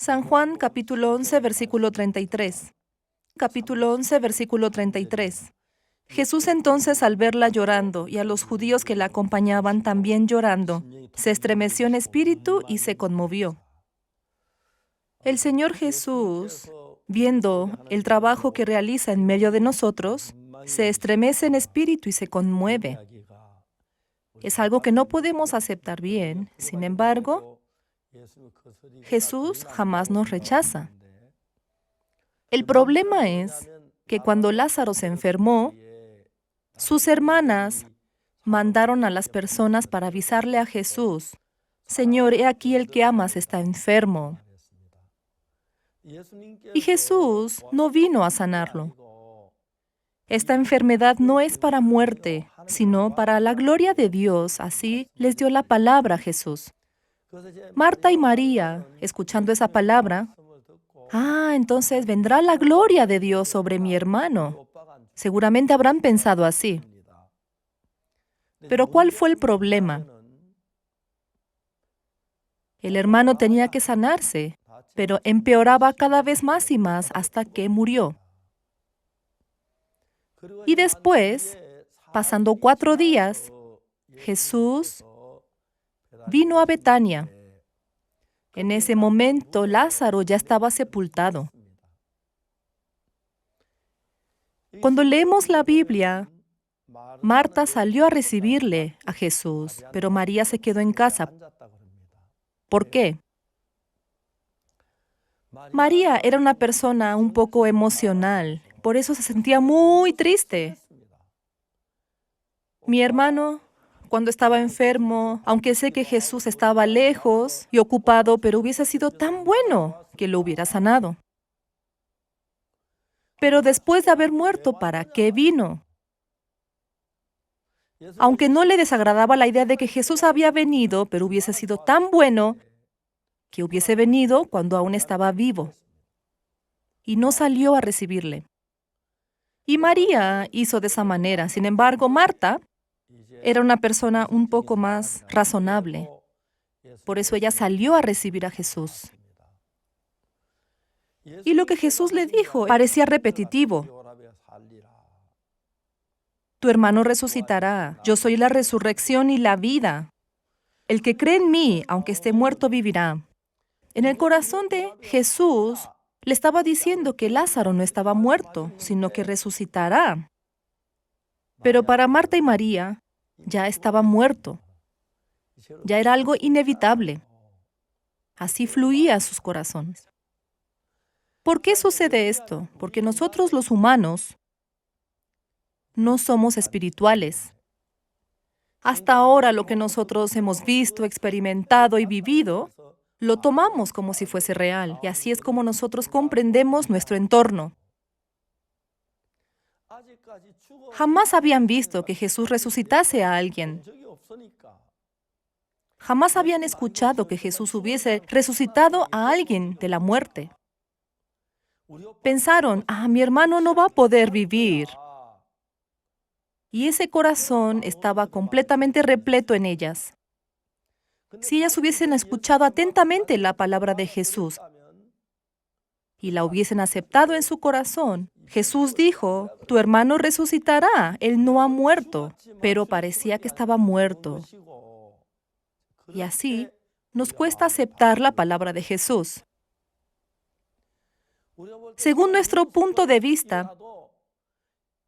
San Juan capítulo 11, versículo 33. Capítulo 11, versículo 33. Jesús entonces, al verla llorando y a los judíos que la acompañaban también llorando, se estremeció en espíritu y se conmovió. El Señor Jesús, viendo el trabajo que realiza en medio de nosotros, se estremece en espíritu y se conmueve. Es algo que no podemos aceptar bien. Sin embargo, Jesús jamás nos rechaza. El problema es que cuando Lázaro se enfermó, sus hermanas mandaron a las personas para avisarle a Jesús: Señor, he aquí el que amas está enfermo. Y Jesús no vino a sanarlo. Esta enfermedad no es para muerte, sino para la gloria de Dios. Así les dio la palabra a Jesús. Marta y María, escuchando esa palabra, entonces vendrá la gloria de Dios sobre mi hermano. Seguramente habrán pensado así. Pero ¿cuál fue el problema? El hermano tenía que sanarse, pero empeoraba cada vez más y más hasta que murió. Y después, pasando 4 días, Jesús vino a Betania. En ese momento, Lázaro ya estaba sepultado. Cuando leemos la Biblia, Marta salió a recibirle a Jesús, pero María se quedó en casa. ¿Por qué? María era una persona un poco emocional, por eso se sentía muy triste. Mi hermano, cuando estaba enfermo, aunque sé que Jesús estaba lejos y ocupado, pero hubiese sido tan bueno que lo hubiera sanado. Pero después de haber muerto, ¿para qué vino? Aunque no le desagradaba la idea de que Jesús había venido, pero hubiese sido tan bueno que hubiese venido cuando aún estaba vivo. Y no salió a recibirle. Y María hizo de esa manera. Sin embargo, Marta era una persona un poco más razonable. Por eso ella salió a recibir a Jesús. Y lo que Jesús le dijo parecía repetitivo. Tu hermano resucitará. Yo soy la resurrección y la vida. El que cree en mí, aunque esté muerto, vivirá. En el corazón de Jesús le estaba diciendo que Lázaro no estaba muerto, sino que resucitará. Pero para Marta y María ya estaba muerto. Ya era algo inevitable. Así fluía a sus corazones. ¿Por qué sucede esto? Porque nosotros los humanos no somos espirituales. Hasta ahora lo que nosotros hemos visto, experimentado y vivido, lo tomamos como si fuese real. Y así es como nosotros comprendemos nuestro entorno. Jamás habían visto que Jesús resucitase a alguien. Jamás habían escuchado que Jesús hubiese resucitado a alguien de la muerte. Pensaron, mi hermano no va a poder vivir. Y ese corazón estaba completamente repleto en ellas. Si ellas hubiesen escuchado atentamente la palabra de Jesús y la hubiesen aceptado en su corazón, Jesús dijo, tu hermano resucitará, él no ha muerto, pero parecía que estaba muerto. Y así nos cuesta aceptar la palabra de Jesús. Según nuestro punto de vista,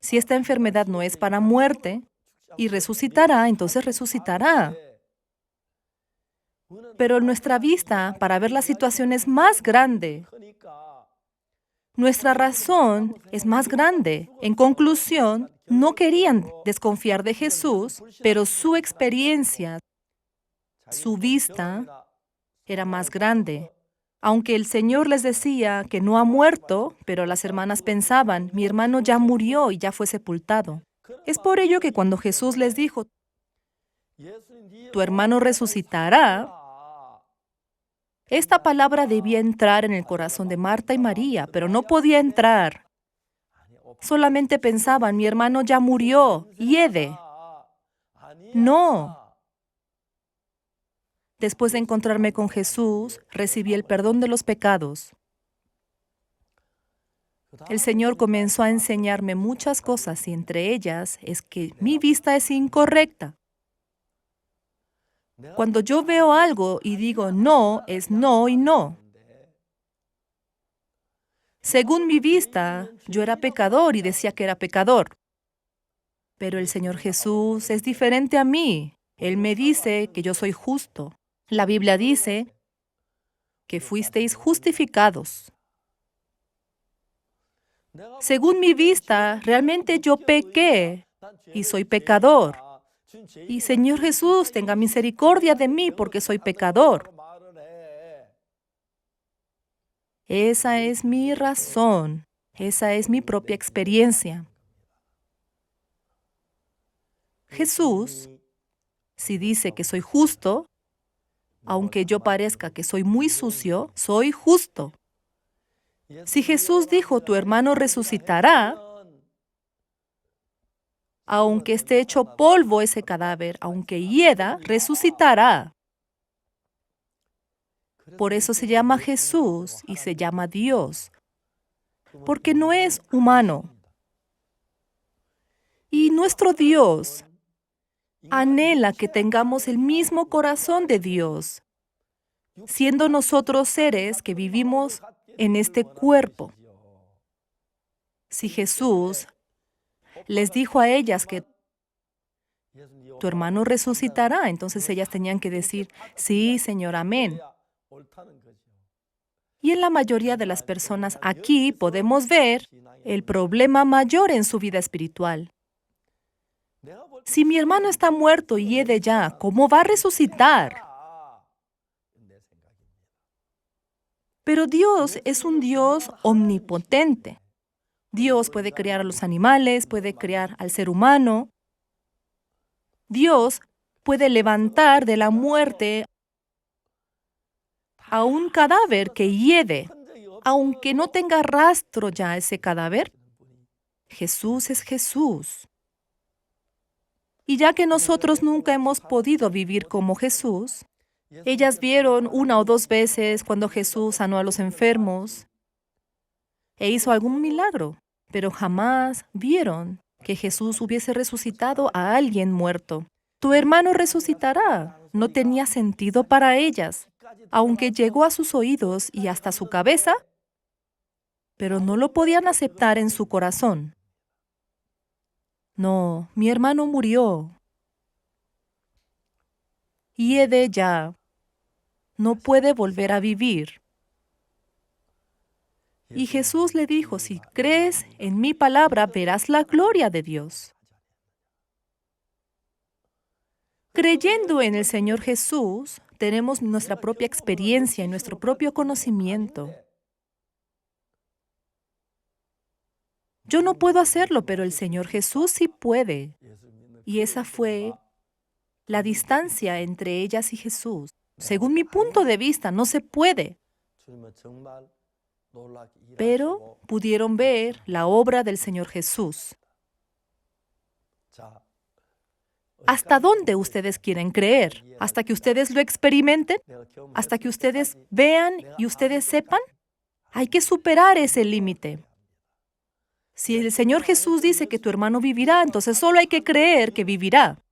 si esta enfermedad no es para muerte y resucitará, entonces resucitará. Pero nuestra vista para ver la situación es más grande. Nuestra razón es más grande. En conclusión, no querían desconfiar de Jesús, pero su experiencia, su vista, era más grande. Aunque el Señor les decía que no ha muerto, pero las hermanas pensaban, mi hermano ya murió y ya fue sepultado. Es por ello que cuando Jesús les dijo, tu hermano resucitará, esta palabra debía entrar en el corazón de Marta y María, pero no podía entrar. Solamente pensaban, mi hermano ya murió, hiede. No. Después de encontrarme con Jesús, recibí el perdón de los pecados. El Señor comenzó a enseñarme muchas cosas y entre ellas es que mi vista es incorrecta. Cuando yo veo algo y digo no, es no y no. Según mi vista, yo era pecador y decía que era pecador. Pero el Señor Jesús es diferente a mí. Él me dice que yo soy justo. La Biblia dice que fuisteis justificados. Según mi vista, realmente yo pequé y soy pecador. Y Señor Jesús, tenga misericordia de mí porque soy pecador. Esa es mi razón. Esa es mi propia experiencia. Jesús, si dice que soy justo, aunque yo parezca que soy muy sucio, soy justo. Si Jesús dijo, tu hermano resucitará, aunque esté hecho polvo ese cadáver, aunque hieda, resucitará. Por eso se llama Jesús y se llama Dios, porque no es humano. Y nuestro Dios anhela que tengamos el mismo corazón de Dios, siendo nosotros seres que vivimos en este cuerpo. Si Jesús les dijo a ellas que tu hermano resucitará, entonces ellas tenían que decir, sí, Señor, amén. Y en la mayoría de las personas aquí podemos ver el problema mayor en su vida espiritual. Si mi hermano está muerto y he de ya, ¿cómo va a resucitar? Pero Dios es un Dios omnipotente. Dios puede crear a los animales, puede crear al ser humano. Dios puede levantar de la muerte a un cadáver que hiede, aunque no tenga rastro ya ese cadáver. Jesús es Jesús. Y ya que nosotros nunca hemos podido vivir como Jesús, ellas vieron una o dos veces cuando Jesús sanó a los enfermos e hizo algún milagro, pero jamás vieron que Jesús hubiese resucitado a alguien muerto. Tu hermano resucitará. No tenía sentido para ellas, aunque llegó a sus oídos y hasta su cabeza, pero no lo podían aceptar en su corazón. No, mi hermano murió. Hiede ya. No puede volver a vivir. Y Jesús le dijo, si crees en mi palabra, verás la gloria de Dios. Creyendo en el Señor Jesús, tenemos nuestra propia experiencia y nuestro propio conocimiento. Yo no puedo hacerlo, pero el Señor Jesús sí puede. Y esa fue la distancia entre ellas y Jesús. Según mi punto de vista, no se puede. Pero pudieron ver la obra del Señor Jesús. ¿Hasta dónde ustedes quieren creer? ¿Hasta que ustedes lo experimenten? ¿Hasta que ustedes vean y ustedes sepan? Hay que superar ese límite. Si el Señor Jesús dice que tu hermano vivirá, entonces solo hay que creer que vivirá.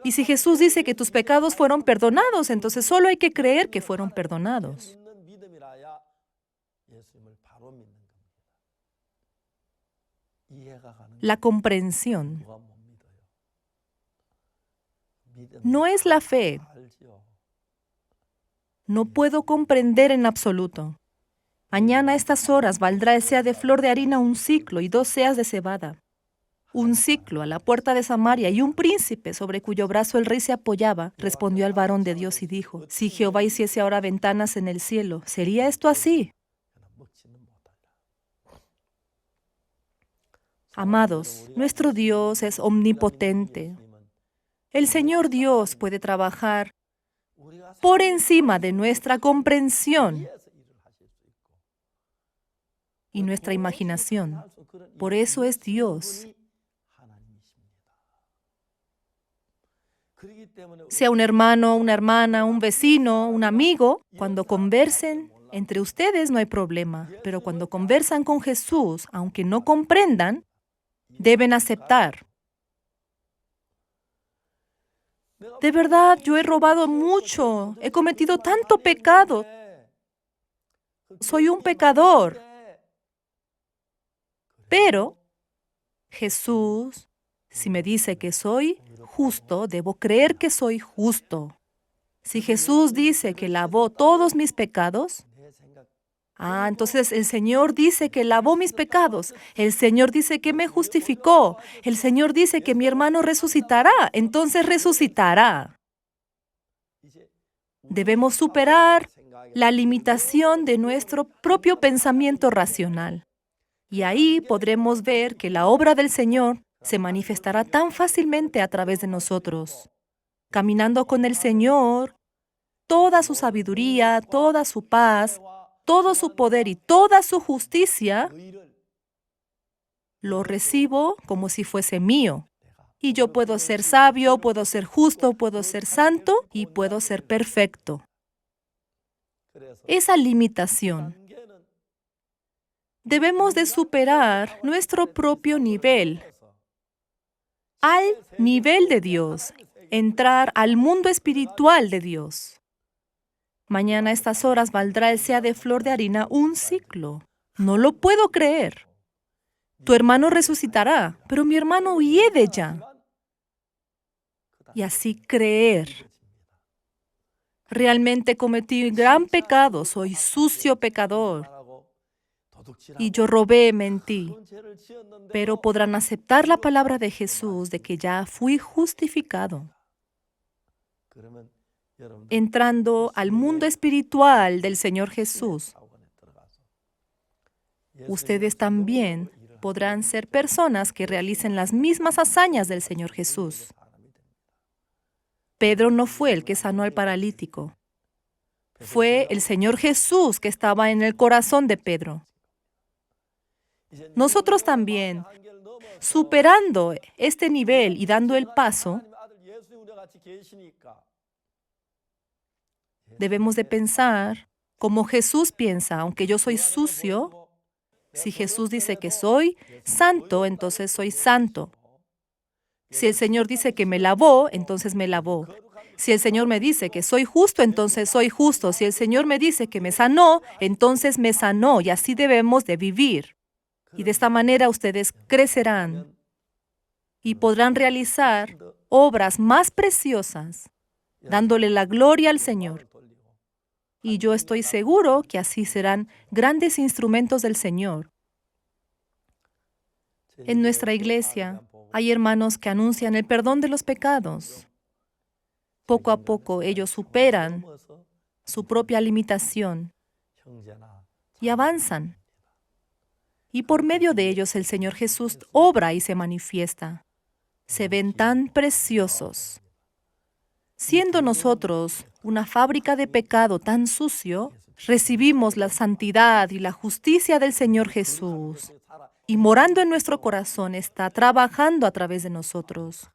Y si Jesús dice que tus pecados fueron perdonados, entonces solo hay que creer que fueron perdonados. La comprensión no es la fe. No puedo comprender en absoluto. Mañana a estas horas valdrá el sea de flor de harina un ciclo y 2 seas de cebada. Un ciclo a la puerta de Samaria y un príncipe sobre cuyo brazo el rey se apoyaba, respondió al varón de Dios y dijo, si Jehová hiciese ahora ventanas en el cielo, ¿sería esto así? Amados, nuestro Dios es omnipotente. El Señor Dios puede trabajar por encima de nuestra comprensión y nuestra imaginación. Por eso es Dios. Sea un hermano, una hermana, un vecino, un amigo, cuando conversen entre ustedes no hay problema, pero cuando conversan con Jesús, aunque no comprendan, deben aceptar. De verdad, yo he robado mucho, he cometido tanto pecado, soy un pecador. Pero Jesús, si me dice que soy justo, debo creer que soy justo. Si Jesús dice que lavó todos mis pecados, entonces el Señor dice que lavó mis pecados. El Señor dice que me justificó. El Señor dice que mi hermano resucitará. Entonces resucitará. Debemos superar la limitación de nuestro propio pensamiento racional. Y ahí podremos ver que la obra del Señor se manifestará tan fácilmente a través de nosotros. Caminando con el Señor, toda su sabiduría, toda su paz, todo su poder y toda su justicia, lo recibo como si fuese mío. Y yo puedo ser sabio, puedo ser justo, puedo ser santo y puedo ser perfecto. Esa limitación. Debemos de superar nuestro propio nivel al nivel de Dios, entrar al mundo espiritual de Dios. Mañana a estas horas valdrá el sea de flor de harina un ciclo. No lo puedo creer. Tu hermano resucitará, pero mi hermano huye de ya. Y así creer. Realmente cometí gran pecado, soy sucio pecador. Y yo robé, mentí. Pero podrán aceptar la palabra de Jesús de que ya fui justificado. Entrando al mundo espiritual del Señor Jesús, ustedes también podrán ser personas que realicen las mismas hazañas del Señor Jesús. Pedro no fue el que sanó al paralítico. Fue el Señor Jesús que estaba en el corazón de Pedro. Nosotros también, superando este nivel y dando el paso, debemos de pensar como Jesús piensa. Aunque yo soy sucio, si Jesús dice que soy santo, entonces soy santo. Si el Señor dice que me lavó, entonces me lavó. Si el Señor me dice que soy justo, entonces soy justo. Si el Señor me dice que me sanó, entonces me sanó. Y así debemos de vivir. Y de esta manera ustedes crecerán y podrán realizar obras más preciosas, dándole la gloria al Señor. Y yo estoy seguro que así serán grandes instrumentos del Señor. En nuestra iglesia hay hermanos que anuncian el perdón de los pecados. Poco a poco ellos superan su propia limitación y avanzan. Y por medio de ellos el Señor Jesús obra y se manifiesta. Se ven tan preciosos. Siendo nosotros una fábrica de pecado tan sucio, recibimos la santidad y la justicia del Señor Jesús. Y morando en nuestro corazón está trabajando a través de nosotros.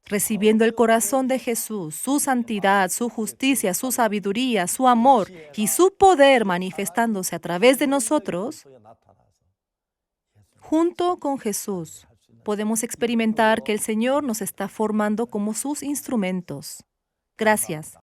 Recibiendo el corazón de Jesús, su santidad, su justicia, su sabiduría, su amor y su poder manifestándose a través de nosotros, junto con Jesús, podemos experimentar que el Señor nos está formando como sus instrumentos. Gracias.